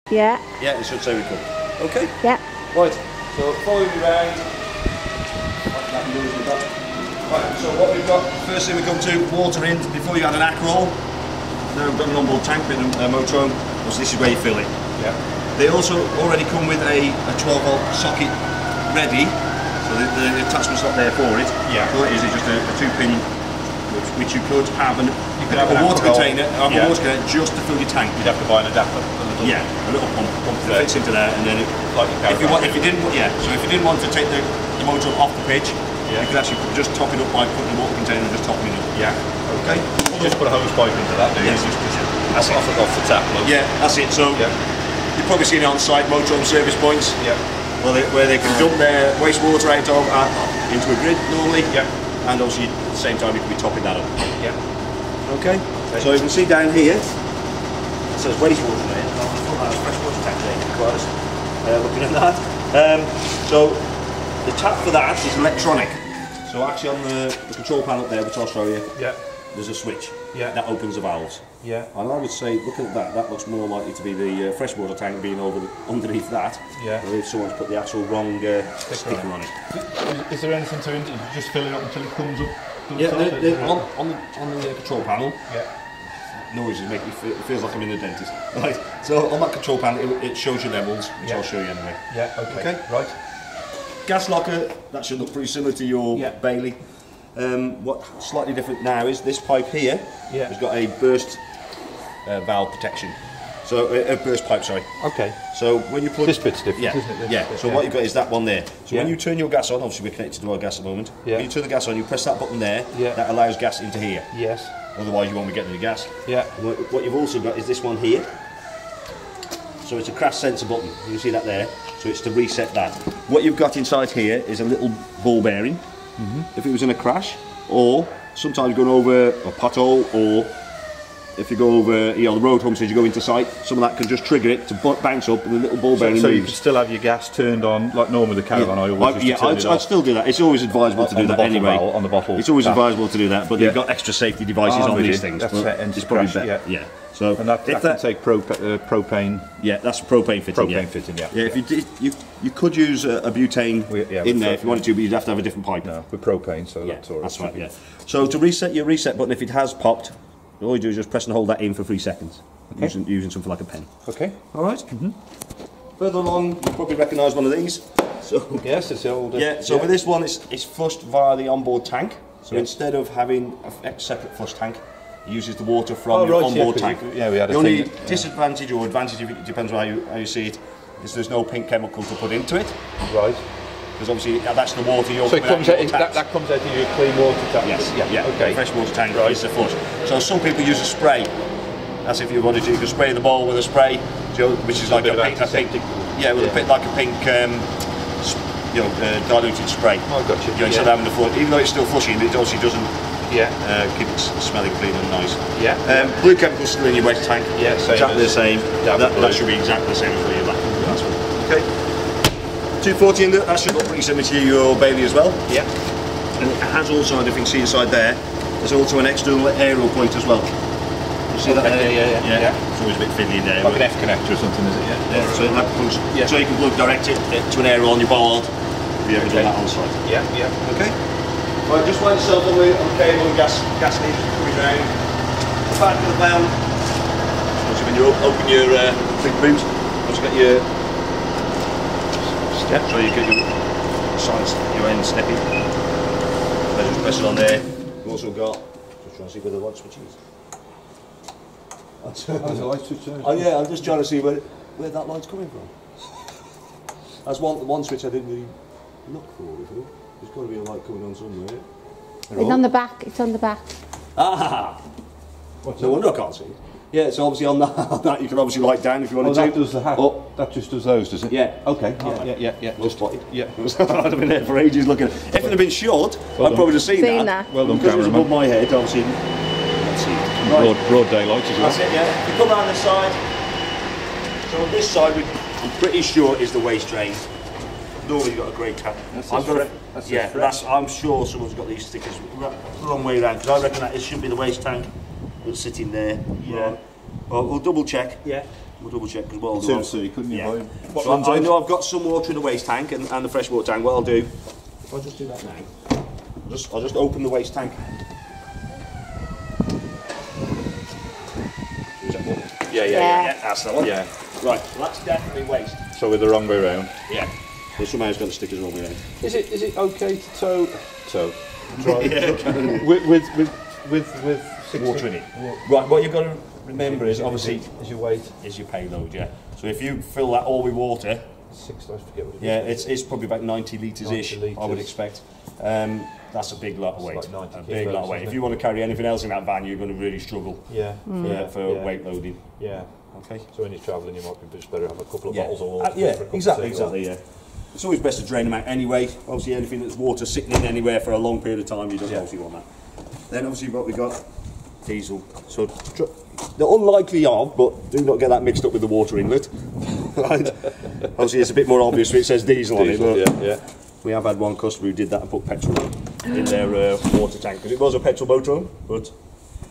Yeah. Yeah, it should say we come. Okay? Yeah. Right, so follow me round. Right, so what we've got, first thing we come to, water in before you add an Akrol. Now we've got an onboard tank with a motorhome, so this is where you fill it. Yeah. They also already come with a 12 volt socket ready, so the attachment's not there for it. Yeah. All it is just a 2-pin, which you could have a water Akrol. container, just to fill your tank. You'd have to buy an adapter. A little pump that fits into there, and then Like if you didn't want to take the motor off the pitch, you could actually just top it up by putting the water container and just topping it up. Yeah. Okay. You just put a hose pipe into that, do you? Yes. That's off the tap. Look. Yeah, that's it. So you've probably seen it on site, motorhome service points. Yeah. Where they can dump their wastewater out of into a grid normally. Yeah. And obviously at the same time you can be topping that up. Yeah. Okay. So you can see down here it says wastewater there. Freshwater tank there. Looking at that. So the tap for that is electronic. So actually on the control panel up there, which I'll show you, there's a switch that opens the valves. Yeah. And I would say, looking at that looks more likely to be the freshwater tank being underneath that. Yeah. Or if someone's put the actual wrong sticker on it. Is there anything to it? Just fill it up until it comes up? On the control panel. Yeah. Noises make it feels like I'm in the dentist. Right. So on that control panel, it shows you levels, which I'll show you anyway. Yeah. Okay. Right. Gas locker, that should look pretty similar to your Bailey. What's slightly different now is this pipe here has got a burst valve protection. So a burst pipe, sorry. Okay. So when you put this bit's different, isn't it? Yeah. So what you've got is that one there. So when you turn your gas on, obviously we're connected to our gas at the moment. Yeah. When you turn the gas on, you press that button there. Yeah. That allows gas into here. Yes. Otherwise you won't be getting the gas. Yeah. What you've also got is this one here. So it's a crash sensor button. You can see that there. So it's to reset that. What you've got inside here is a little ball bearing. If it was in a crash, or sometimes going over a pothole, or if you go over, the road home says you go into site, some of that can just trigger it to bounce up, and the little ball bearing So moves. you can still have your gas turned on, like normally the caravan oil. I'd still do that. It's always advisable to do that anyway. On the bottle. It's always advisable to do that, but they've got extra safety devices on these things. That's it's probably better. Yeah. So and that can take propane. Yeah, that's propane fitting. Propane fitting. Yeah. Yeah. If you did, you could use a butane in there if you wanted to, but you'd have to have a different pipe. No, with propane, so that's all right. That's right. Yeah. So to reset your reset button, if it has popped, all you do is just press and hold that in for 3 seconds, using something like a pen. Okay. All right. Further along, you probably recognise one of these. So yes, it's the old. So with this one, it's flushed via the onboard tank. So instead of having a separate flush tank, it uses the water from your onboard tank. We had the only disadvantage or advantage, if it depends on how you see it, is there's no pink chemical to put into it. Right. Because obviously that's the water you're. So it comes out, that comes out of your clean water tap. Yes. Yeah. Okay. Fresh water tank is the flush. So some people use a spray. That's if you wanted to. You can spray the bowl with a spray, which is like a pink. Yeah, with a bit like a pink. Diluted spray. Oh, gotcha. Instead of having the flush, even though it's still flushing, it obviously doesn't keep it smelling clean and nice. Yeah. Blue chemical still in your waste tank. Yeah, exactly the same. That should be exactly the same as your black. That's one. Okay. 240 in there, that should look pretty similar to your Bailey as well. Yeah. And it has also, if you can see inside there, there's also an external aerial point as well. You see that there? Yeah. It's always a bit fiddly there. Like an F connector or something, is it? Yeah. So that plugs. So you can plug direct it to an aerial on your board. Yeah, we've done that on site. Yeah. Okay. Right, just wind yourself on the cable and gas leads coming round. The back of the valve. So when you open your big boot, once you get your step, so you get your sides, your end stepping. Then just press it on there. We've also got, just trying to see where the light switch is. There's a light switch there. Oh yeah, I'm just trying to see where that light's coming from. That's one switch I didn't really look for. There's got to be a light coming on somewhere. It's on the back. It's on the back. Ah! No wonder I can't see it. Yeah, so obviously on that you can obviously light down if you want to. That does the hat. Oh, that just does those, does it? Yeah. Okay. Yeah. Well spotted. Yeah. I'd have been there for ages looking. If it had been short, I'd probably just seen that. Well done, because it was above my head, obviously. Let's see. Right. Broad daylight as well. That's it, yeah. If you come around this side, so on this side, I'm pretty sure is the waste drain. Normally you've got a grey tap. I'm sure someone's got these stickers the wrong way around, because I reckon that it should be the waste tank that's sitting there. Yeah. Well, we'll double check. Yeah. We'll double check because well, Two, so you couldn't you? yeah. What So one's I on? know I've got some water in the waste tank and the freshwater tank. What I'll do, if I just do that now, I'll just open the waste tank. Is that one? Yeah. That's the one. Yeah. Right, so that's definitely waste. So we're the wrong way round. Yeah. So somebody's got the stickers wrong with it. Is it okay to tow? Try with 60 Water in it. Right, what you've got to remember is obviously is your weight. is your payload, yeah. So if you fill that all with water, 6. I forget what it is. yeah, it's probably about 90 litres-ish, 90 I would litres. expect. That's a big lot of weight. like 90 a big lot of kilos, weight. isn't If it? you want to carry anything else in that van, you're going to really struggle Yeah. for Yeah. weight loading. Yeah. Okay. So when you're travelling, you might be just better have a couple of Yeah, bottles of water. yeah, for a cup of exactly, tea or- exactly, yeah. It's always best to drain them out anyway. Obviously, anything that's water sitting in anywhere for a long period of time, you don't obviously want that. Then obviously what we got diesel. So they're unlikely of, but do not get that mixed up with the water inlet. Right? Obviously, it's a bit more obvious when it says diesel on it. But yeah. we have had one customer who did that and put petrol in their water tank because it was a petrol motorhome, but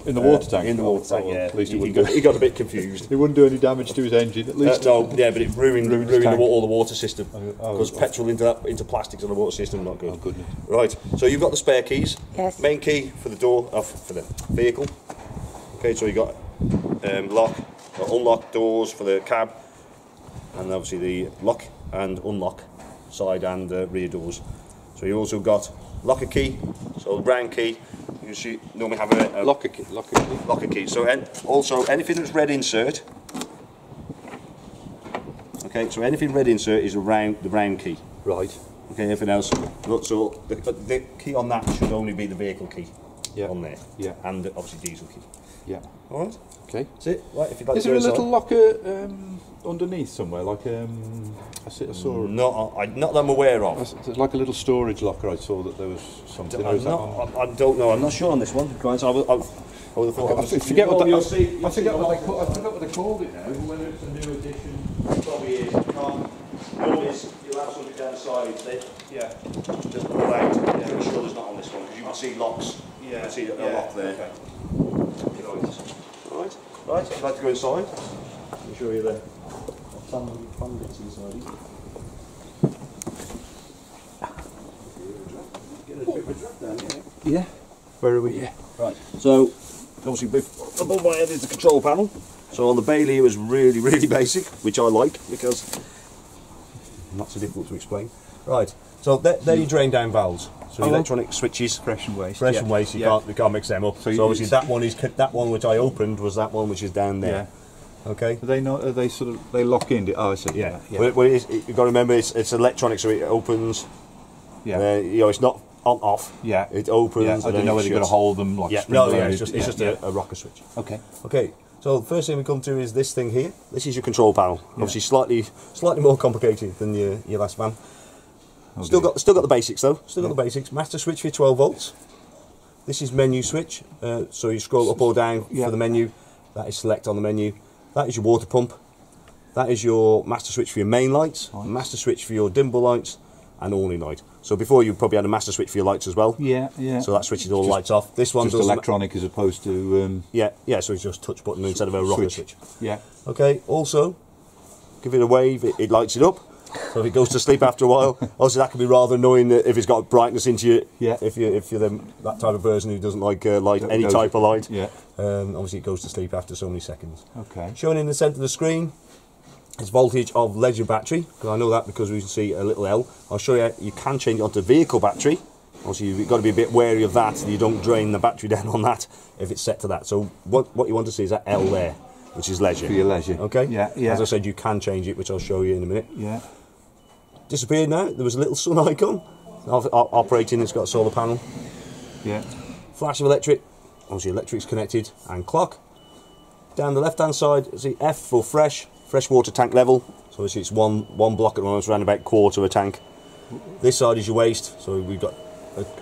In the water tank. in the water tank, well, yeah. At least He got a bit confused. It wouldn't do any damage to his engine. At least. No, yeah, but it ruined his tank. all the water system Oh, because petrol into plastics on the water system not good. Oh, goodness. Right, so you've got the spare keys. Yes. Main key for the door, for the vehicle. Okay, so you got lock, unlock doors for the cab, and obviously the lock and unlock side and rear doors. So you also got locker key, so the brown key. You see, normally have a Locker key. locker key. So also anything that's red insert. Okay, so anything red insert is around the brown key. Right. Okay, everything else. Look, so the key on that should only be the vehicle key. Yeah. On there. Yeah. And obviously diesel key. Yeah. All right. Okay. That's it. Right. If you'd like Is to there a go little inside. locker underneath somewhere? Like I saw. Not that I'm aware of. There's like a little storage locker. I saw that there was something. Or is that on- I don't know. I'm not sure on this one. Right, so I would have thought. I forget what you'll the, see. I forget what they called it now. Whether it's a new edition. Probably is. You can't. Always, you'll have something down the side. Yeah. Just pull out. I'm pretty sure there's not on this one because you can see locks. You can see a lock there. Okay. Right. Right. If you'd like to go inside, I'll show you the fun bits inside. Get a bit of a drop down here. Yeah. Where are we? Yeah. Right. So, obviously, above my head is the control panel. So on the Bailey, it was really, really basic, which I like because not so difficult to explain. Right. So they're your drain down valves. So electronic switches, Fresh and waste. fresh and waste. You can't mix them up. So obviously that one which I opened was that one which is down there. Okay. Are they not? Are they sort of? They lock in. Oh, I see. Yeah. Well, you've got to remember it's electronic, so it opens. Yeah. You know, it's not on off. Yeah. It opens. Yeah. I and don't then know it whether you've got to shuts. hold them like. Yeah. spring No, yeah. loaded. It's just a rocker switch. Okay. Okay. So the first thing we come to is this thing here. This is your control panel. Obviously slightly more complicated than your last van. Still got the basics though. Still got the basics. Master switch for your 12 volts. This is menu switch. So you scroll up or down for the menu. That is select on the menu. That is your water pump. That is your master switch for your main lights. Master switch for your dimmable lights, and all-in light. So before you probably had a master switch for your lights as well. Yeah. Yeah. So that switches all the lights off. This one just does electronic as opposed to. Yeah. So it's just touch button instead of a rocker switch. Yeah. Okay, also, give it a wave, it lights it up. So if it goes to sleep after a while, obviously that can be rather annoying if it's got brightness into you. Yeah. If you're that type of person who doesn't like light, any type of light. Yeah. Obviously it goes to sleep after so many seconds. Okay. Showing in the centre of the screen is voltage of leisure battery, because I know that because we can see a little L. I'll show you, you can change it onto vehicle battery. Obviously you've got to be a bit wary of that, you don't drain the battery down on that if it's set to that. So what you want to see is that L there, which is leisure. For your leisure. Okay? Yeah, yeah. As I said, you can change it, which I'll show you in a minute. Yeah. Disappeared now, there was a little sun icon. Operating, it's got a solar panel. Yeah. Flash of electric, obviously electric's connected, and clock. Down the left hand side, see F for fresh water tank level. So obviously it's one block at the moment, it's around about quarter of a tank. This side is your waste, so we've got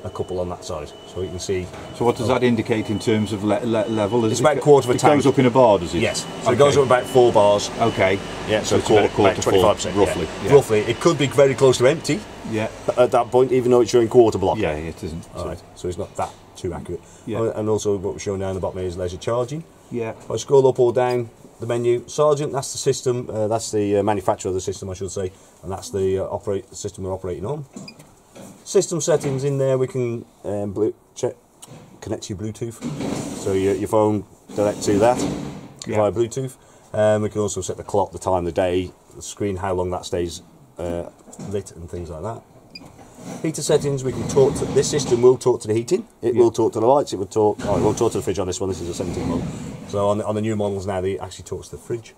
a couple on that side, so you can see. So what does that indicate in terms of level? It's about a quarter of a tank. It goes up in a bar, does it? Yes, so it goes up about 4 bars. Okay. Yeah, so it's about a quarter full, 25%, roughly. Yeah. Roughly, it could be very close to empty Yeah. at that point, even though it's showing quarter block. Yeah, it isn't. Alright, so it's not that too accurate. Yeah. And also what we're showing down the bottom is leisure charging. Yeah. If I scroll up or down, the menu. Sergeant, that's the system, that's the manufacturer of the system, I should say, and that's the system we're operating on. System settings in there, we can connect to your Bluetooth, so your phone direct to that via Bluetooth. We can also set the clock, the time, the day, the screen, how long that stays lit and things like that. Heater settings, we can talk to, this system will talk to the heating, it will talk to the lights, it will talk, it won't talk to the fridge on this one, this is a 17 model. So on the new models now, they actually talk to the fridge.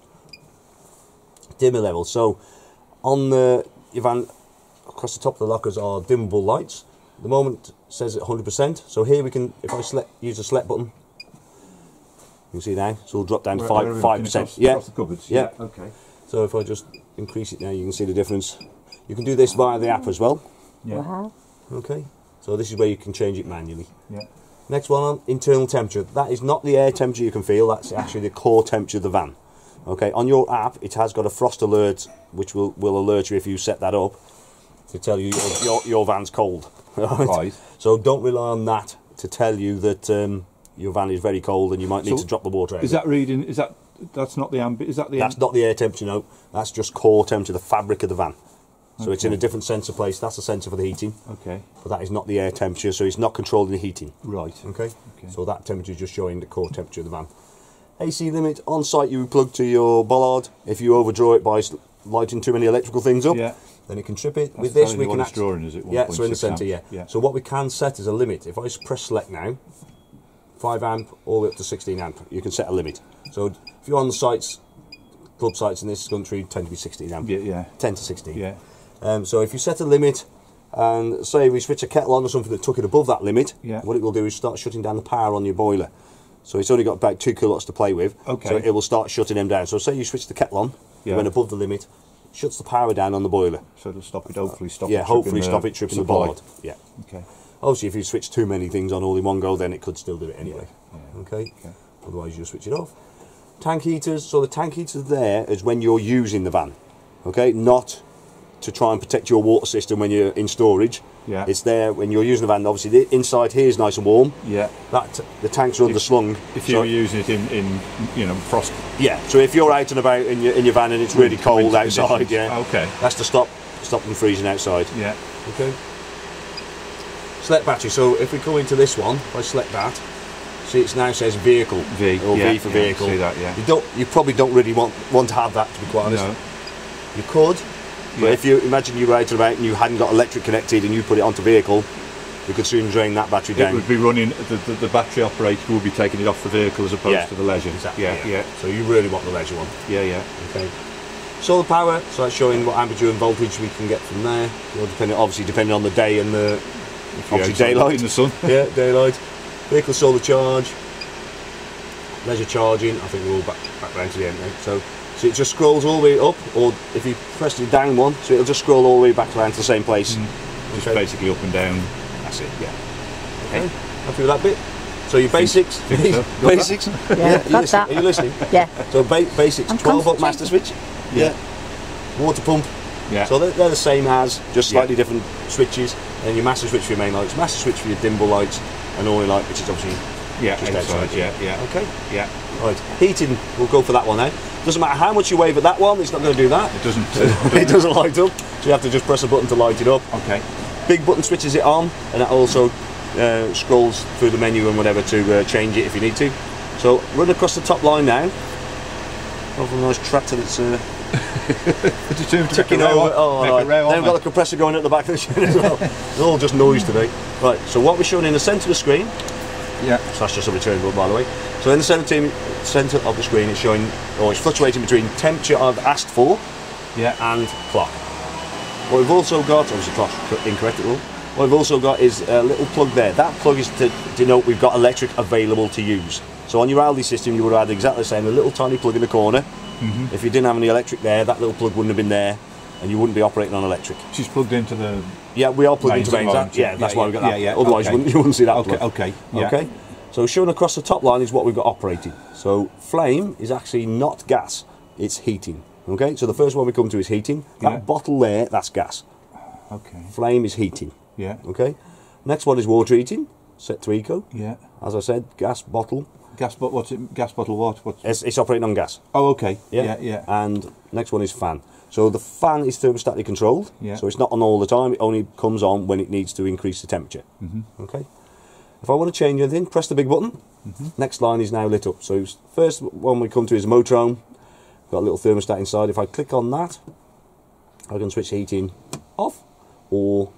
Dimmer level, so on your van, across the top of the lockers are dimmable lights. At the moment it says at 100%, so here we can, if I use the select button, you can see now, so it'll drop down to 5%. Across the cupboards? Yeah. Okay. So if I just increase it now, you can see the difference. You can do this via the app as well. Yeah. Wow. Okay, so this is where you can change it manually. Yeah. Next one on internal temperature. That is not the air temperature you can feel, that's actually the core temperature of the van. Okay, on your app it has got a frost alert which will alert you if you set that up to tell you your van's cold. Right. So don't rely on that to tell you that your van is very cold and you might need to drop the water out. Is that reading, that's not the ambient, is that the... That's not the air temperature, no. That's just core temperature, the fabric of the van. So it's in a different sensor place. That's a sensor for the heating. Okay. But that is not the air temperature, so it's not controlling the heating. Right. Okay. So that temperature is just showing the core temperature of the van. AC limit on site, you plug to your bollard. If you overdraw it by lighting too many electrical things up, then it can trip it. With this, we can drawing, is it? So in the centre, yeah. So what we can set is a limit. If I press select now, 5 amp all the way up to 16 amp, you can set a limit. So if you're on the sites, club sites in this country tend to be 16 amp. 10 to 16. Yeah. So if you set a limit, and say we switch a kettle on or something that took it above that limit, what it will do is start shutting down the power on your boiler. So it's only got about 2 kilowatts to play with, so it will start shutting them down. So say you switch the kettle on, it went above the limit, shuts the power down on the boiler. So it'll stop it, hopefully stop it tripping the bollard. Yeah. Okay. Obviously if you switch too many things on all in one go, then it could still do it anyway. Okay. Otherwise you switch it off. Tank heaters, so the tank heaters there is when you're using the van, okay, not to try and protect your water system when you're in storage. It's there when you're using the van. Obviously the inside here is nice and warm. The tanks are underslung. If you were using it in frost. So if you're out and about in your van and it's really cold outside, that's to stop them freezing outside. Okay. Select battery. So if we go into this one, if I select that, see it now says vehicle V for vehicle. See that, You probably don't really want to have that, to be quite honest. No. You could. But if you imagine you were out and about and you hadn't got electric connected and you put it onto vehicle, you could soon drain that battery down. It would be running, the battery operator would be taking it off the vehicle as opposed to the leisure. Exactly. So you really want the leisure one. Okay. Solar power, so that's showing what amplitude and voltage we can get from there. Obviously depending on the day and the daylight. In the sun. Daylight. Vehicle solar charge. Leisure charging, I think we're all back round to the end now. So it just scrolls all the way up, or if you press the down one, so it'll just scroll all the way back around to the same place. Just basically up and down. That's it, Okay. Happy with that bit? So your basics. Basics? Are you listening? Yeah. So basics, 12-volt master switch. Water pump. So they're the same as, just slightly different switches. And your master switch for your main lights, master switch for your dimmable lights, and all your light, which is obviously just outside. Okay. Right. Heating, we'll go for that one now. Doesn't matter how much you wave at that one, it's not going to do that. It doesn't. It doesn't light up, so you have to just press a button to light it up. Okay. Big button switches it on, and that also scrolls through the menu and whatever to change it if you need to. So run across the top line now. Over a nice tractor that's ticking over. Then we've got the compressor going at the back of the shed as well. It's all just noise today. Right, so what we're showing in the centre of the screen, so that's just a return button, by the way. So in the centre of the screen it's showing, or it's fluctuating between temperature I've asked for and clock. What we've also got, obviously clock's incorrect at all, what we've also got is a little plug there. That plug is to denote we've got electric available to use. So on your Aldi system you would have had exactly the same, a little tiny plug in the corner. If you didn't have any electric there, that little plug wouldn't have been there and you wouldn't be operating on electric. She's plugged into the... Yeah, we are plugged into mains. That's why we've got that. Otherwise you wouldn't see that plug. Okay. So shown across the top line is what we've got operating. So flame is actually not gas, it's heating. Okay, so the first one we come to is heating. That bottle there, that's gas. Okay. Flame is heating. Okay. Next one is water heating, set to eco. Yeah. As I said, gas bottle. What's it? Gas bottle what? It's operating on gas. Oh, okay. Yeah. Yeah. And next one is fan. So the fan is thermostatically controlled. Yeah. So it's not on all the time. It only comes on when it needs to increase the temperature. Okay. If I want to change anything, press the big button. Next line is now lit up. So first one we come to is motorhome. Got a little thermostat inside. If I click on that, I can switch the heating off or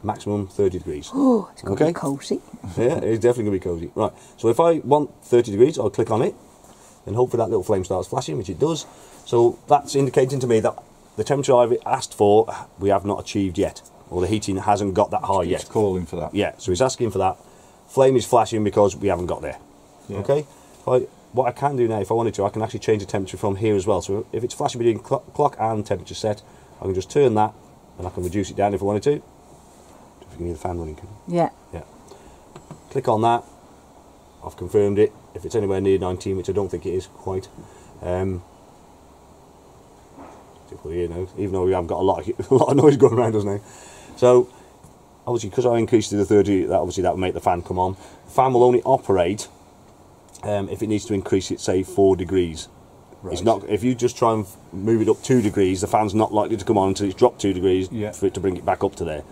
maximum 30 degrees. Oh, it's going to be cosy. Yeah, it's definitely going to be cosy. Right, so if I want 30 degrees, I'll click on it, and hopefully that little flame starts flashing, which it does. So that's indicating to me that the temperature I've asked for, we have not achieved yet, or the heating hasn't got that high yet. It's calling for that. Yeah, so it's asking for that. Flame is flashing because we haven't got there. Yeah. Okay, what I can do now, if I wanted to, I can actually change the temperature from here as well. So if it's flashing between clock and temperature set, I can just turn that, and I can reduce it down if I wanted to. If you can hear the fan running. Yeah. Yeah. Click on that. I've confirmed it. If it's anywhere near 19, which I don't think it is quite. Here now, even though we haven't got a lot of noise going around us now. So obviously, because I increased to the 30, that will make the fan come on. The fan will only operate if it needs to increase it, say 4 degrees. Right. It's not. If you just try and move it up 2 degrees, the fan's not likely to come on until it's dropped 2 degrees for it to bring it back up to there.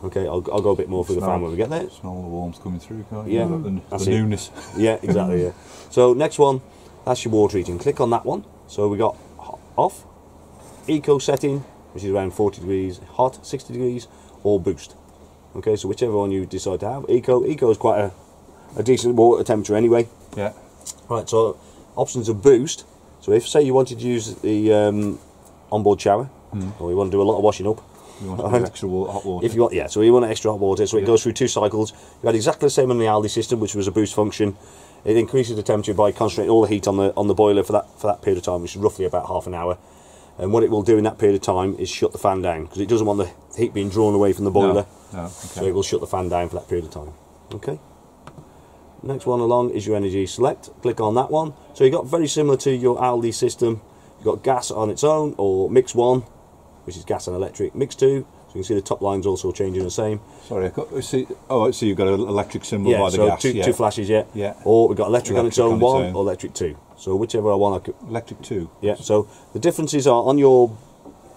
Okay, I'll go a bit more through the fan when we get there. Smell the warmth coming through, can't you? Yeah, the newness. Yeah, exactly. Yeah. So next one, that's your water heating. Click on that one. So we got off, eco setting, which is around 40 degrees, hot 60 degrees, or boost. Okay, so whichever one you decide to have. Eco is quite a decent water temperature anyway. Yeah. Right. So options of boost. So if say you wanted to use the onboard shower, or you want to do a lot of washing up. You want extra hot water. If you want, so you want extra hot water, so it goes through 2 cycles. You had exactly the same on the Aldi system, which was a boost function. It increases the temperature by concentrating all the heat on the boiler for that period of time, which is roughly about half an hour. And what it will do in that period of time is shut the fan down, because it doesn't want the heat being drawn away from the boiler. Okay. So it will shut the fan down for that period of time. Okay. Next one along is your energy select. Click on that one. So you got very similar to your Aldi system. You've got gas on its own, or mix 1, which is gas and electric. Mix 2, so you can see the top line's also changing the same. Sorry, I see. Oh, I see. You've got an electric symbol by the gas. Two flashes, Yeah. Or we've got electric on its own 1, or electric 2. So whichever I want, I could. Electric 2. Yeah. So the differences are on your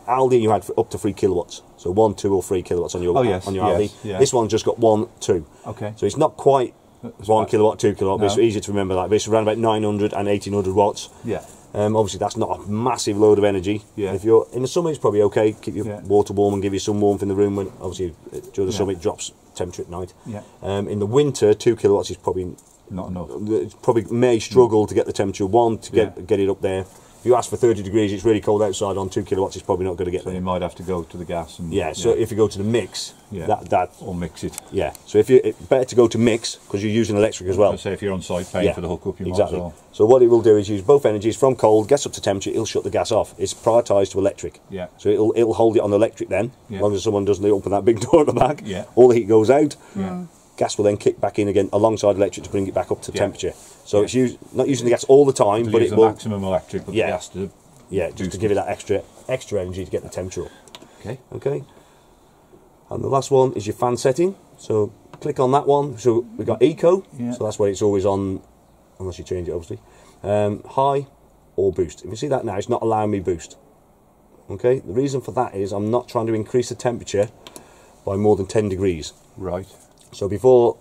Aldi, you had up to 3 kilowatts. So 1, 2, or 3 kilowatts on your Aldi. Yeah. This one's just got 1, 2. Okay. So it's not quite 1 kilowatt, 2 kilowatt, but it's easier to remember that. But it's around about 900 and 1800 watts. Yeah. Obviously, that's not a massive load of energy. Yeah. If you're in the summer, it's probably okay. Keep your water warm and give you some warmth in the room. When obviously during the summer it drops temperature at night. Yeah. In the winter, 2 kilowatts is probably not enough. It probably may struggle to get the temperature to get it up there. If you ask for 30 degrees, it's really cold outside. On 2 kilowatts, it's probably not going to get there. So you might have to go to the gas. And, so if you go to the mix, or mix it. Yeah. So it's better to go to mix because you're using electric as well. So if you're on site paying for the hookup, you might as well. So what it will do is use both energies from cold, gets up to temperature, it'll shut the gas off. It's prioritised to electric. Yeah. So it'll hold it on electric then, as long as someone doesn't open that big door at the back. Yeah. All the heat goes out. Yeah. Gas will then kick back in again alongside electric to bring it back up to temperature. So it's not using the gas all the time, but it will maximum electric, but the gas to just to give it that extra energy to get the temperature up. Okay. And the last one is your fan setting. So click on that one. So we've got eco. Yeah. So that's where it's always on, unless you change it obviously. High or boost. If you see that now, it's not allowing me boost. Okay. The reason for that is I'm not trying to increase the temperature by more than 10 degrees. Right. So before,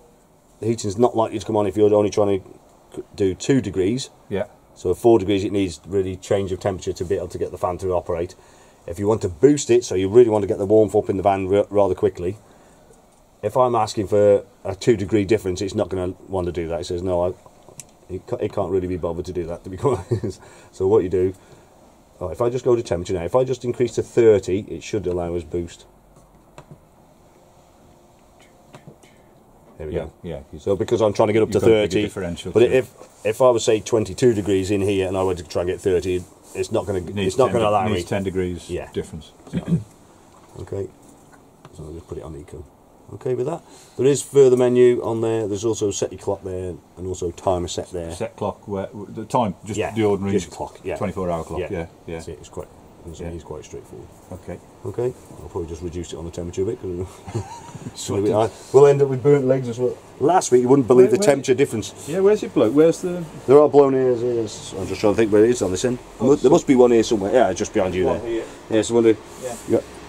the heating's not likely to come on if you're only trying to do 2 degrees. Yeah. So at 4 degrees it needs really change of temperature to be able to get the fan to operate. If you want to boost it, so you really want to get the warmth up in the van rather quickly, if I'm asking for a 2 degree difference, it's not going to want to do that. It says, no, it can't really be bothered to do that, to be quite honest. So what you do, if I just go to temperature now, if I just increase to 30, it should allow us boost. There we go. Yeah. So because I'm trying to get up to 30, but if I was say 22 degrees in here and I were to try and get 30, it's not going to allow me. 10 degrees difference. Okay. So I'll just put it on eco. Okay with that. There is further menu on there. There's also set your clock there and also timer set there. Set clock where the time just the ordinary just clock. 24-hour clock. Yeah. That's it. It's quite So Yeah. he's quite straightforward. Okay. Okay, I'll probably just reduce it on the temperature a bit. We'll end up with burnt legs as well. Last week you wouldn't believe the temperature difference. Yeah, where's it bloke? Where's the... There are blown ears here. I'm just trying to think where it is on this end. There must be one here somewhere. Yeah, just behind you there. here. Yeah, so these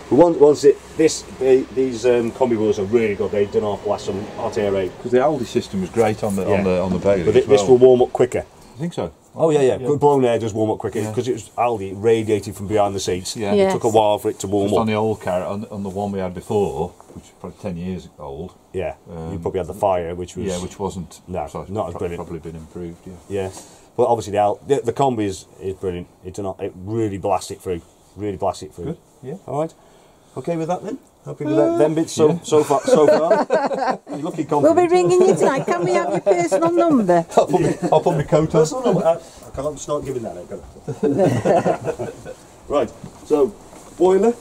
combi boilers are really good. They do not blast some hot air out. Because the Aldi system was great on the Bailey. But as this well. will warm up quicker. I think so. Oh yeah. Blown air does warm up quicker because it was Aldi, it radiated from behind the seats. Yeah. Yes. It took a while for it to warm Just up. on the old car, on the one we had before, which is probably 10 years old. Yeah, you probably had the fire, which was Which wasn't. No, so it's not as brilliant. Probably been improved. Yeah. Yeah, but obviously the combi is brilliant. It really blasts it through. Really blasts it through. Good. Yeah. All right. Okay with that then. Happy with them bits so far. You're lucky confident. We'll be ringing you tonight. Can we have your personal number? I'll put my coat on. Personal number. I can't start giving that out. Can I? Right. So boiler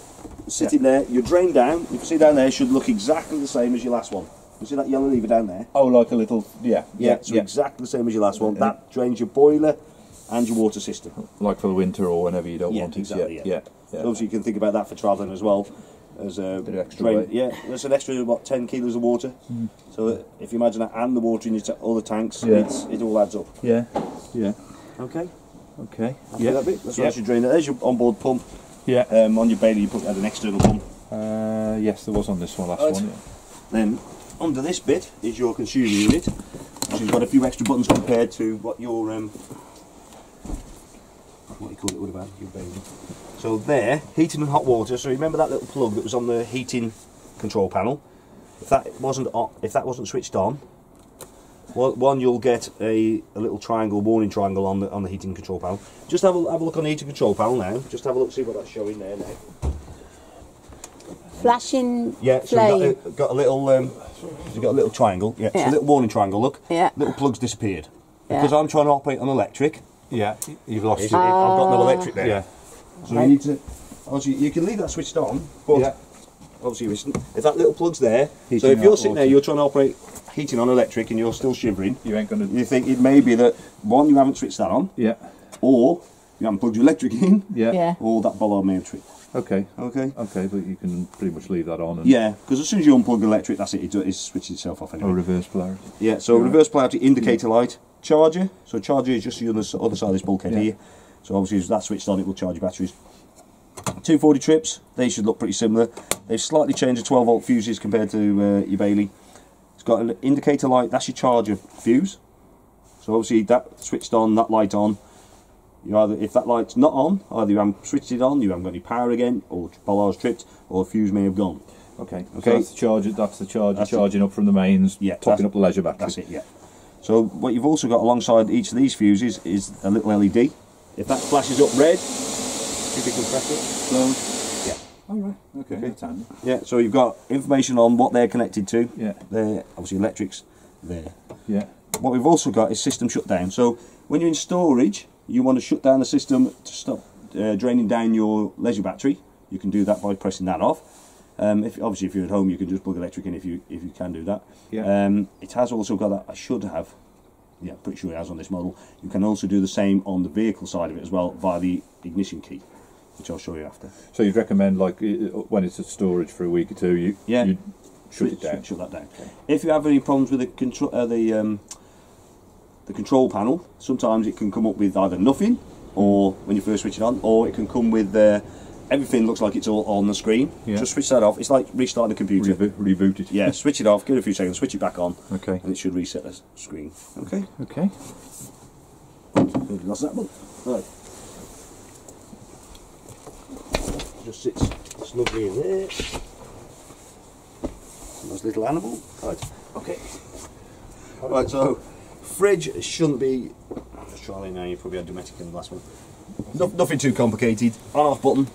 sitting there. Your drain down. You can see down there should look exactly the same as your last one. You see that yellow lever down there? Oh, like a little... Yeah. Exactly the same as your last one. That drains your boiler and your water system. Like for the winter or whenever you don't want it. Exactly, Yeah. So obviously you can think about that for travelling as well. As a Bit of extra drain. weight. Yeah, there's an extra 10 kilos of water. So if you imagine that and the water in your other tanks, Yeah. it all adds up. Yeah. Yeah. Okay. Okay. Yeah. That bit. That's what you drain it. There's your onboard pump. Yeah. On your Bailey you put an external pump. Yes, there was on this one, last Right. one. Yeah. Then under this bit is your consumer unit, which has got a few extra buttons compared to what your what you call it would have had, your Bailey. So there, heating and hot water. So remember that little plug that was on the heating control panel. If that wasn't switched on, one you'll get a little triangle, warning triangle on the heating control panel. Just have a look on the heating control panel now. Just have a look, see what that's showing there now. Flashing Yeah, so flame. you've got a little you've got a little triangle. Yeah, Yeah. so a little warning triangle. Look, Yeah. little plug's disappeared Yeah. because I'm trying to operate on electric. Yeah, you've lost I've it. got no electric there. Yeah. So you need to. Obviously, you can leave that switched on, but Yeah. obviously, if that little plug's there, so Heating if you're hot sitting there, water. you're trying to operate heating on electric, and you're still shivering. You ain't going to... You think it may be that one, you haven't switched that on, Yeah. or you haven't plugged your electric in, Yeah. Yeah. or that bollard may have tripped. Okay. Okay. Okay, but you can pretty much leave that on. And Yeah, because as soon as you unplug the electric, that's it. It switches itself off anyway. Or reverse polarity. Yeah, so reverse polarity indicator light, charger. So charger is just the other side of this bulkhead Yeah. here. So obviously if that's switched on, it will charge your batteries. 240 trips, they should look pretty similar. They've slightly changed the 12 volt fuses compared to your Bailey. It's got an indicator light, that's your charger fuse. So obviously that switched on, that light on. You either, if that light's not on, either you haven't switched it on, you haven't got any power again, or bollard's tripped, or the fuse may have gone. Okay. Okay. So that's the charger. That's the charger That's charging up from the mains. Yeah, Topping up the leisure battery. That's it, yeah. So what you've also got alongside each of these fuses is a little LED. If that flashes up red, if you can press it, close. Yeah. All right. Okay. That's handy. Yeah, so you've got information on what they're connected to. Yeah. They're obviously electrics there. Yeah. What we've also got is system shutdown. So when you're in storage, you want to shut down the system to stop draining down your leisure battery. You can do that by pressing that off. Obviously, if you're at home, you can just plug electric in if you can do that. Yeah. It has also got that. I should have. Yeah, pretty sure it has on this model. You can also do the same on the vehicle side of it as well via the ignition key, which I'll show you after. So you'd recommend, like, when it's at storage for a week or two, you shut it down. Shut that down. Okay. If you have any problems with the control panel, sometimes it can come up with either nothing, or when you first switch it on, or it can come with everything looks like it's all on the screen. Yeah. Just switch that off. It's like restarting the computer. Reboot it. Yeah, switch it off, give it a few seconds, switch it back on, Okay. and it should reset the screen. Okay. Okay. Lost that one. Right. Just sits snugly in there. Nice little animal. Right. Okay. Right. So, fridge shouldn't be. I'm just trying now. You probably had Dometic in the last one. Nothing too complicated. On/off button.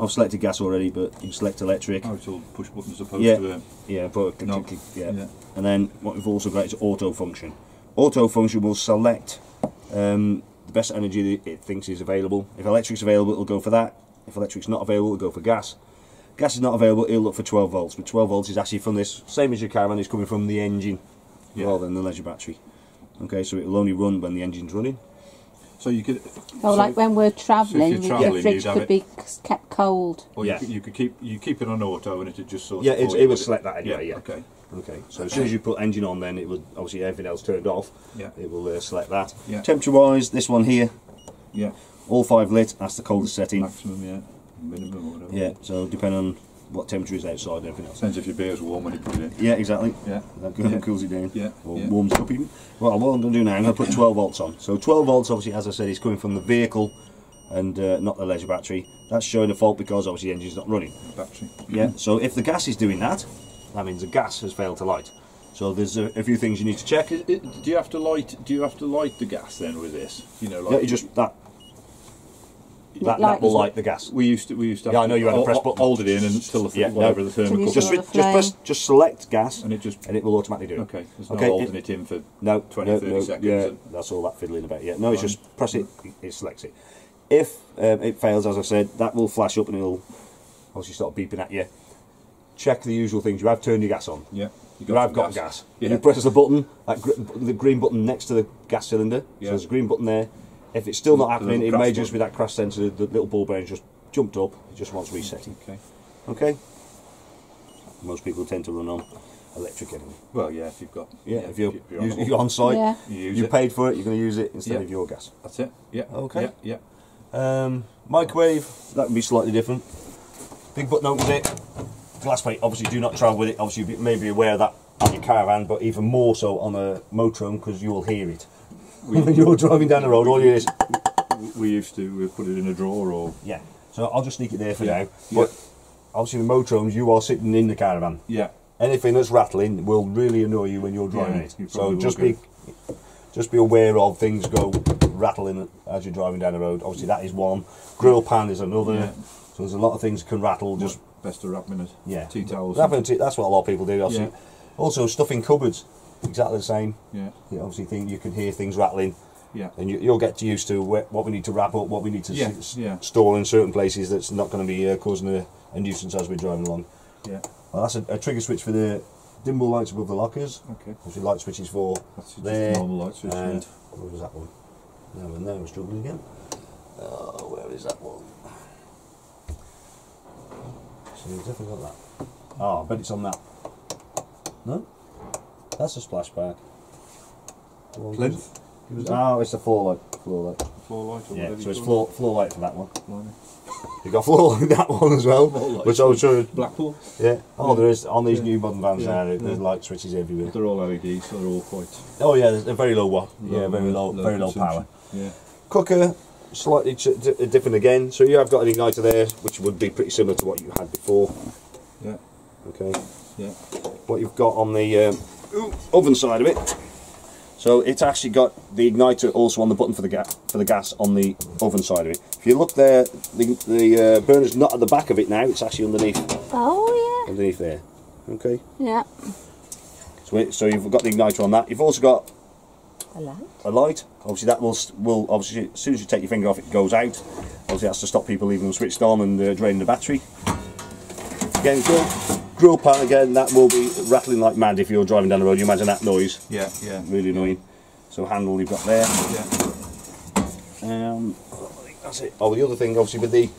I've selected gas already, but you can select electric. Oh, it's all push buttons as opposed Yeah. to Yeah, but knob. yeah. Yeah. And then what we've also got is auto function. Auto function will select the best energy that it thinks is available. If electric's available, it'll go for that. If electric's not available, it'll go for gas. Gas is not available, it'll look for 12 volts. But 12 volts is actually from this, same as your caravan, it's coming from the engine rather than the leisure battery. Okay, so it will only run when the engine's running. So you could. Oh, like when we're travelling, the travelling, fridge you'd have could it- be kept cold. Or Yeah. you could keep it on auto and it'd just sort of. Yeah, for it you, would select that anyway. Yeah. Okay. Okay. So as soon as you put engine on, then it would obviously everything else turned off. Yeah. It will select that. Yeah. Temperature-wise, this one here, Yeah. all 5 lit. That's the coldest setting. Maximum, yeah. Minimum or whatever. Yeah. So depending on what temperature is outside and everything else. Depends if your beer's warm when you put it in. Yeah, exactly. Yeah. That Yeah. cools it down. Yeah, Or yeah. warms it up even. Well, what I'm going to do now, I'm going to put 12 volts on. So 12 volts, obviously, as I said, is coming from the vehicle and not the leisure battery. That's showing a fault because obviously the engine's not running. Battery. Yeah. So if the gas is doing that, that means the gas has failed to light. So there's a few things you need to check. Do you have to light? Do you have to light the gas then with this? You know, like Yeah, you just that Like- will light the gas. we used to. Yeah, I know you had to press button. Hold it in until the Yeah, whatever no. the thermocouple. Just Just, Another just flame. press, just select gas, And it just. and it will automatically do it. Okay. There's no Okay, holding it in for. No, 20, no, 30 no, seconds Yeah, and- that's all that fiddling about. Yeah, no, it's just press it, it selects it. If it fails, as I said, that will flash up and it'll obviously start beeping at you. Check the usual things. You have turned your gas on. Yeah. You have got gas. Yeah. You press the button, the green button next to the gas cylinder. Yeah. So there's a green button there. If it's still not The happening, it little may crash just be that crash sensor. The little ball bearing just jumped up. It just wants resetting. Okay. Okay. Most people tend to run on electric anyway. Well, yeah. If you've got. Yeah. If you're, on the you're on site, Yeah. You use you it. paid for it. You're going to use it instead Yeah. of your gas. That's it. Yeah. Okay. Yeah. Yeah. Microwave, that would be slightly different. Big button opens it. Glass plate, obviously do not travel with it. Obviously you may be aware of that on your caravan, but even more so on a motorhome because you will hear it. When you're driving down the road, all you hear is, We used to put it in a drawer or. yeah. So I'll just sneak it there for Yeah. now. But obviously with motorhomes, you are sitting in the caravan. Yeah. Anything that's rattling will really annoy you when you're driving Yeah, it. you So probably just be aware of things go rattling as you're driving down the road. Obviously that is one. Grill pan is another. Yeah. So there's a lot of things that can rattle. Just Best to wrap them in yeah, tea towels. That's what a lot of people do. Obviously. Yeah. Also stuff in cupboards, exactly the same. Yeah. You obviously you can hear things rattling, Yeah. and you'll get used to what we need to wrap up, what we need to Yeah, yeah. store in certain places. That's not going to be causing a nuisance as we're driving along. Yeah. Well, that's a trigger switch for the dimmable lights above the lockers. Okay. Obviously light switches for That's just there. a normal light switch. And Yeah. what was that one? Now and there we're struggling again. Where is that one? So we've definitely got that. Oh, I bet it's on that. No? That's a splashback. Plinth. Oh, it's the floor light. Floor light. Floor light or Yeah, whatever so you it's call floor light for that one. it. You've got floor light in that one as well, light. which I was sure. Blackpool. Yeah. Oh, there is on these Yeah. new modern vans Yeah. now. There's Yeah. light switches everywhere. They're all LED, so they're all quite. Oh yeah, they're very low watt. Yeah, very low consumption. power. Yeah. Cooker, slightly different again. So you have got an igniter there, which would be pretty similar to what you had before. Yeah. Okay. Yeah. What you've got on the oven side of it. So it's actually got the igniter also on the button for the gas on the oven side of it. If you look there, the burner's not at the back of it now. It's actually underneath Oh, underneath there. Okay. yeah. Yeah. So you've got the igniter on that. You've also got A light. a light. Obviously that will obviously as soon as you take your finger off it goes out. Obviously that's to stop people leaving them switched on and draining the battery. Again, grill pan again, that will be rattling like mad if you're driving down the road. You imagine that noise, Yeah. Yeah. really annoying. So handle you've got there. Yeah. I think that's it. Oh, the other thing obviously with the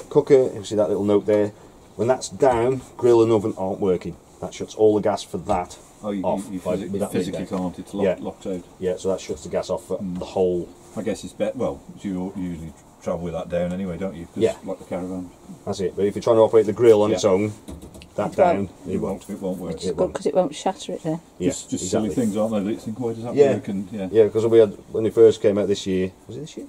cooker, you see that little note there. When that's down, grill and oven aren't working. That shuts all the gas for that Oh, you off. physically, with that lid physically down. can't. It's Yeah. locked out. Yeah, so that shuts the gas off for the whole. I guess it's better. Well, you usually travel with that down anyway, don't you? 'Cause Yeah. Like the caravan. That's it. But if you're trying to operate the grill on Yeah. its own, that It down, won't. it won't. It won't work. It Good won't. because it won't shatter it there. Yeah, Just exactly. silly things, aren't they? That you think, why does that Yeah. work? And yeah. Yeah, because we had when they first came out this year. Was it this year?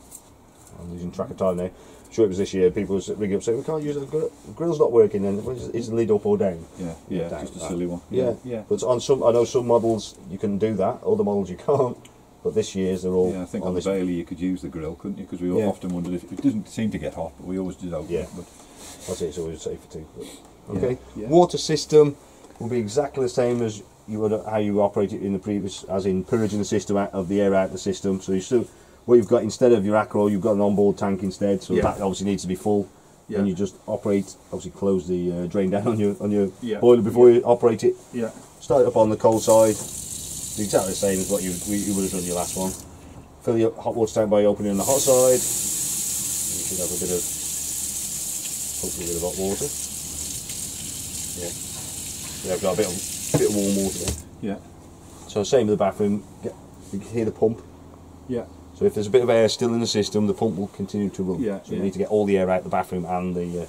I'm losing track of time now. Sure, it was this year. People was ringing up saying we can't use it. The grill's not working. Then is the lid up or down? Yeah. Down, Just a that. silly one. Yeah, Yeah. But on some, I know some models you can do that. Other models you can't. But this year's they're all Yeah, I think on on the this. Bailey you could use the grill, couldn't you? Because we Yeah. often wondered if it doesn't seem to get hot, but we always did open Yeah. it. But That's it. It's always safer too. But, Yeah, okay. yeah. Water system will be exactly the same as you would how you operated in the previous, as in purging the system out of the air out of the system. So you still what you've got instead of your Acro, you've got an onboard tank instead. So Yeah. that obviously needs to be full. Yeah. And you just operate, obviously close the drain down on your Yeah. boiler before you operate it. yeah, Start it up on the cold side. Exactly the same as what you would have done your last one. fill your hot water tank by opening on the hot side. You should have a bit of, hopefully a bit of hot water. Yeah. Yeah, I've got a bit of warm water there. Yeah. So same with the bathroom, you can hear the pump. Yeah. So if there's a bit of air still in the system, the pump will continue to run. Yeah, So we yeah. need to get all the air out of the bathroom and the